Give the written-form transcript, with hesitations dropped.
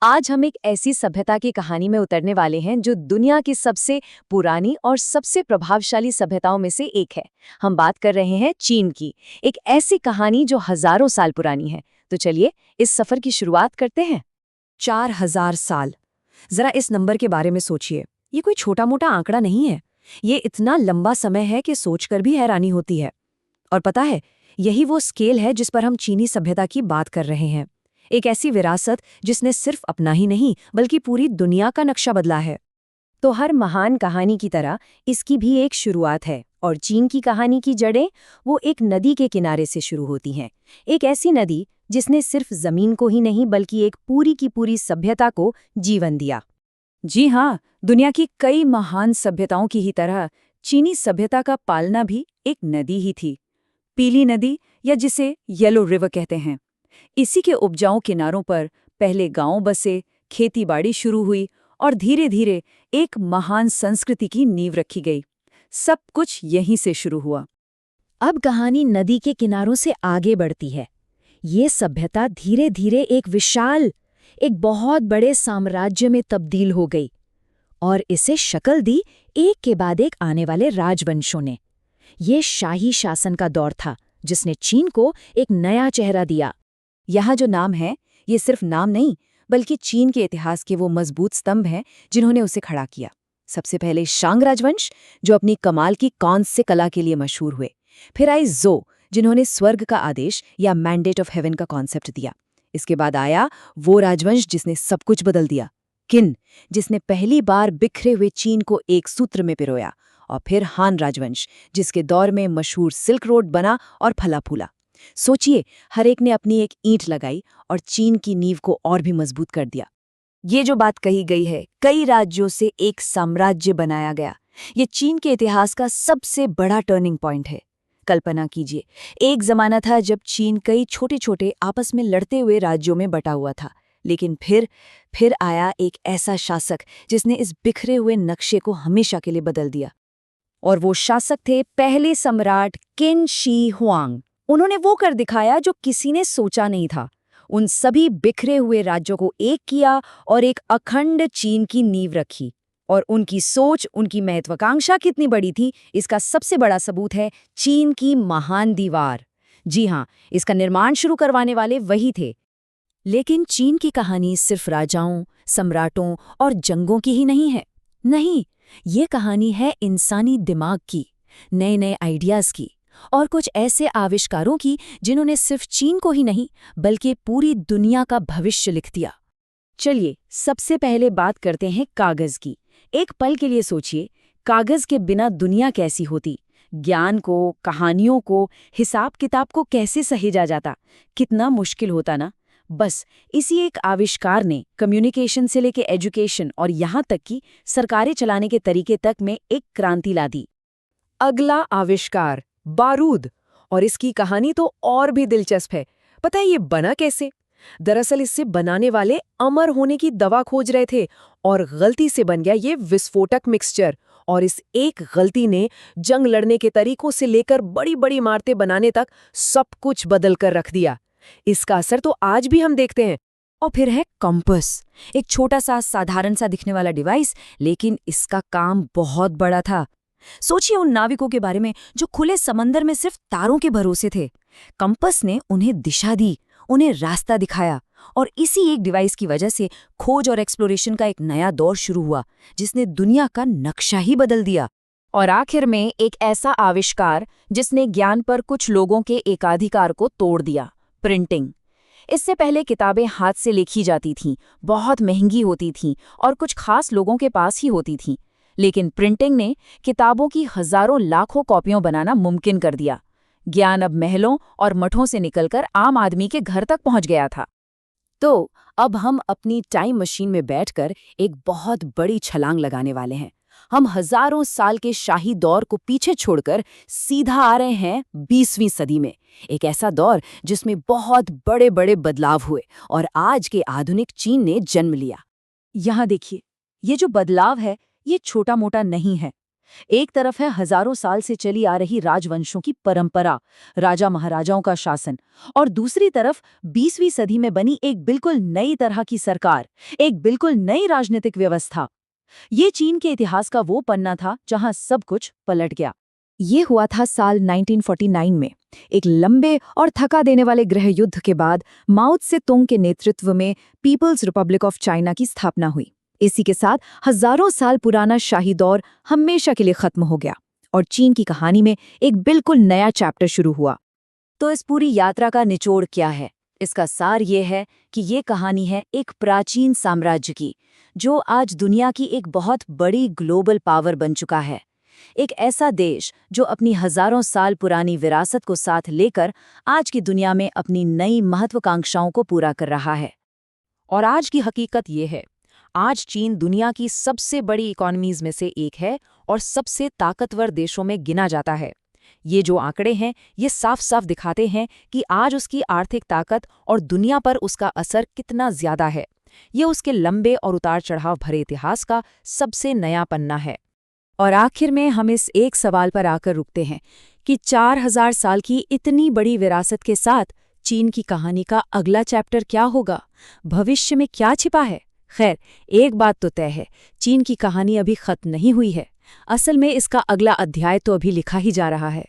आज हम एक ऐसी सभ्यता की कहानी में उतरने वाले हैं जो दुनिया की सबसे पुरानी और सबसे प्रभावशाली सभ्यताओं में से एक है। हम बात कर रहे हैं चीन की, एक ऐसी कहानी जो हजारों साल पुरानी है। तो चलिए इस सफर की शुरुआत करते हैं। 4000 साल। जरा इस नंबर के बारे में सोचिए। ये कोई छोटा मोटा आंकड़ा नहीं है। ये इतना लंबा समय है कि सोचकर भी हैरानी होती है। और पता है, यही वो स्केल है जिस पर हम चीनी सभ्यता की बात कर रहे हैं। एक ऐसी विरासत जिसने सिर्फ अपना ही नहीं बल्कि पूरी दुनिया का नक्शा बदला है। तो हर महान कहानी की तरह इसकी भी एक शुरुआत है, और चीन की कहानी की जड़ें वो एक नदी के किनारे से शुरू होती हैं। एक ऐसी नदी जिसने सिर्फ जमीन को ही नहीं बल्कि एक पूरी की पूरी सभ्यता को जीवन दिया। जी हाँ, दुनिया की कई महान सभ्यताओं की ही तरह चीनी सभ्यता का पालना भी एक नदी ही थी। पीली नदी, या जिसे येलो रिवर कहते हैं। इसी के उपजाऊ किनारों पर पहले गांव बसे, खेतीबाड़ी शुरू हुई और धीरे धीरे एक महान संस्कृति की नींव रखी गई। सब कुछ यहीं से शुरू हुआ। अब कहानी नदी के किनारों से आगे बढ़ती है। ये सभ्यता धीरे धीरे एक बहुत बड़े साम्राज्य में तब्दील हो गई, और इसे शक्ल दी एक के बाद एक आने वाले राजवंशों ने। ये शाही शासन का दौर था जिसने चीन को एक नया चेहरा दिया। यहाँ जो नाम है, ये सिर्फ नाम नहीं बल्कि चीन के इतिहास के वो मजबूत स्तंभ हैं जिन्होंने उसे खड़ा किया। सबसे पहले शांग राजवंश, जो अपनी कमाल की कांस्य कला के लिए मशहूर हुए। फिर आई जो, जिन्होंने स्वर्ग का आदेश या मैंडेट ऑफ हेवन का कॉन्सेप्ट दिया। इसके बाद आया वो राजवंश जिसने सब कुछ बदल दिया, किन, जिसने पहली बार बिखरे हुए चीन को एक सूत्र में पिरोया। और फिर हान राजवंश, जिसके दौर में मशहूर सिल्क रोड बना और फला फूला। सोचिए, हर एक ने अपनी एक ईंट लगाई और चीन की नींव को और भी मजबूत कर दिया। ये जो बात कही गई है, कई राज्यों से एक साम्राज्य बनाया गया, ये चीन के इतिहास का सबसे बड़ा टर्निंग पॉइंट है। कल्पना कीजिए, एक जमाना था जब चीन कई छोटे छोटे आपस में लड़ते हुए राज्यों में बटा हुआ था। लेकिन फिर आया एक ऐसा शासक जिसने इस बिखरे हुए नक्शे को हमेशा के लिए बदल दिया। और वो शासक थे पहले सम्राट किन शी हुआंग। उन्होंने वो कर दिखाया जो किसी ने सोचा नहीं था। उन सभी बिखरे हुए राज्यों को एक किया और एक अखंड चीन की नींव रखी। और उनकी सोच, उनकी महत्वाकांक्षा कितनी बड़ी थी, इसका सबसे बड़ा सबूत है चीन की महान दीवार। जी हाँ, इसका निर्माण शुरू करवाने वाले वही थे। लेकिन चीन की कहानी सिर्फ राजाओं, सम्राटों और जंगों की ही नहीं है। नहीं, ये कहानी है इंसानी दिमाग की, नए नए आइडियाज़ की, और कुछ ऐसे आविष्कारों की जिन्होंने सिर्फ चीन को ही नहीं बल्कि पूरी दुनिया का भविष्य लिख दिया। चलिए सबसे पहले बात करते हैं कागज़ की। एक पल के लिए सोचिए, कागज़ के बिना दुनिया कैसी होती? ज्ञान को, कहानियों को, हिसाब किताब को कैसे सहेजा जाता? कितना मुश्किल होता ना। बस इसी एक आविष्कार ने कम्युनिकेशन से लेके एजुकेशन और यहाँ तक कि सरकारें चलाने के तरीके तक में एक क्रांति ला दी। अगला आविष्कार, बारूद। और इसकी कहानी तो और भी दिलचस्प है। पता है ये बना कैसे? दरअसल इससे बनाने वाले अमर होने की दवा खोज रहे थे और गलती से बन गया ये विस्फोटक मिक्सचर। और इस एक गलती ने जंग लड़ने के तरीकों से लेकर बड़ी बड़ी इमारतें बनाने तक सब कुछ बदल कर रख दिया। इसका असर तो आज भी हम देखते हैं। और फिर है कंपास, एक छोटा सा साधारण सा दिखने वाला डिवाइस, लेकिन इसका काम बहुत बड़ा था। सोचिए उन नाविकों के बारे में जो खुले समंदर में सिर्फ तारों के भरोसे थे। कंपास ने उन्हें दिशा दी, उन्हें रास्ता दिखाया, और इसी एक डिवाइस की वजह से खोज और एक्सप्लोरेशन का एक नया दौर शुरू हुआ जिसने दुनिया का नक्शा ही बदल दिया। और आखिर में एक ऐसा आविष्कार जिसने ज्ञान पर कुछ लोगों के एकाधिकार को तोड़ दिया, प्रिंटिंग। इससे पहले किताबें हाथ से लिखी जाती थीं, बहुत महंगी होती थीं और कुछ खास लोगों के पास ही होती थीं। लेकिन प्रिंटिंग ने किताबों की हजारों लाखों कॉपियां बनाना मुमकिन कर दिया। ज्ञान अब महलों और मठों से निकलकर आम आदमी के घर तक पहुंच गया था। तो अब हम अपनी टाइम मशीन में बैठकर एक बहुत बड़ी छलांग लगाने वाले हैं। हम हजारों साल के शाही दौर को पीछे छोड़कर सीधा आ रहे हैं 20वीं सदी में। एक ऐसा दौर जिसमें बहुत बड़े बड़े बदलाव हुए और आज के आधुनिक चीन ने जन्म लिया। यहाँ देखिए, ये जो बदलाव है ये छोटा मोटा नहीं है। एक तरफ है हजारों साल से चली आ रही राजवंशों की परंपरा, राजा महाराजाओं का शासन, और दूसरी तरफ 20वीं सदी में बनी एक बिल्कुल नई तरह की सरकार, एक बिल्कुल नई राजनीतिक व्यवस्था। ये चीन के इतिहास का वो पन्ना था जहां सब कुछ पलट गया। ये हुआ था साल 1949 में। एक लंबे और थका देने वाले गृह युद्ध के बाद माओ त्से तुंग के नेतृत्व में पीपल्स रिपब्लिक ऑफ चाइना की स्थापना हुई। इसी के साथ हजारों साल पुराना शाही दौर हमेशा के लिए खत्म हो गया और चीन की कहानी में एक बिल्कुल नया चैप्टर शुरू हुआ। तो इस पूरी यात्रा का निचोड़ क्या है? इसका सार ये है कि ये कहानी है एक प्राचीन साम्राज्य की, जो आज दुनिया की एक बहुत बड़ी ग्लोबल पावर बन चुका है। एक ऐसा देश जो अपनी हजारों साल पुरानी विरासत को साथ लेकर आज की दुनिया में अपनी नई महत्वाकांक्षाओं को पूरा कर रहा है। और आज की हकीकत ये है, आज चीन दुनिया की सबसे बड़ी इकोनॉमीज में से एक है और सबसे ताकतवर देशों में गिना जाता है। ये जो आंकड़े हैं, ये साफ साफ दिखाते हैं कि आज उसकी आर्थिक ताकत और दुनिया पर उसका असर कितना ज्यादा है। ये उसके लंबे और उतार चढ़ाव भरे इतिहास का सबसे नया पन्ना है। और आखिर में हम इस एक सवाल पर आकर रुकते हैं कि 4000 साल की इतनी बड़ी विरासत के साथ चीन की कहानी का अगला चैप्टर क्या होगा? भविष्य में क्या छिपा है? खैर, एक बात तो तय है, चीन की कहानी अभी खत्म नहीं हुई है। असल में इसका अगला अध्याय तो अभी लिखा ही जा रहा है।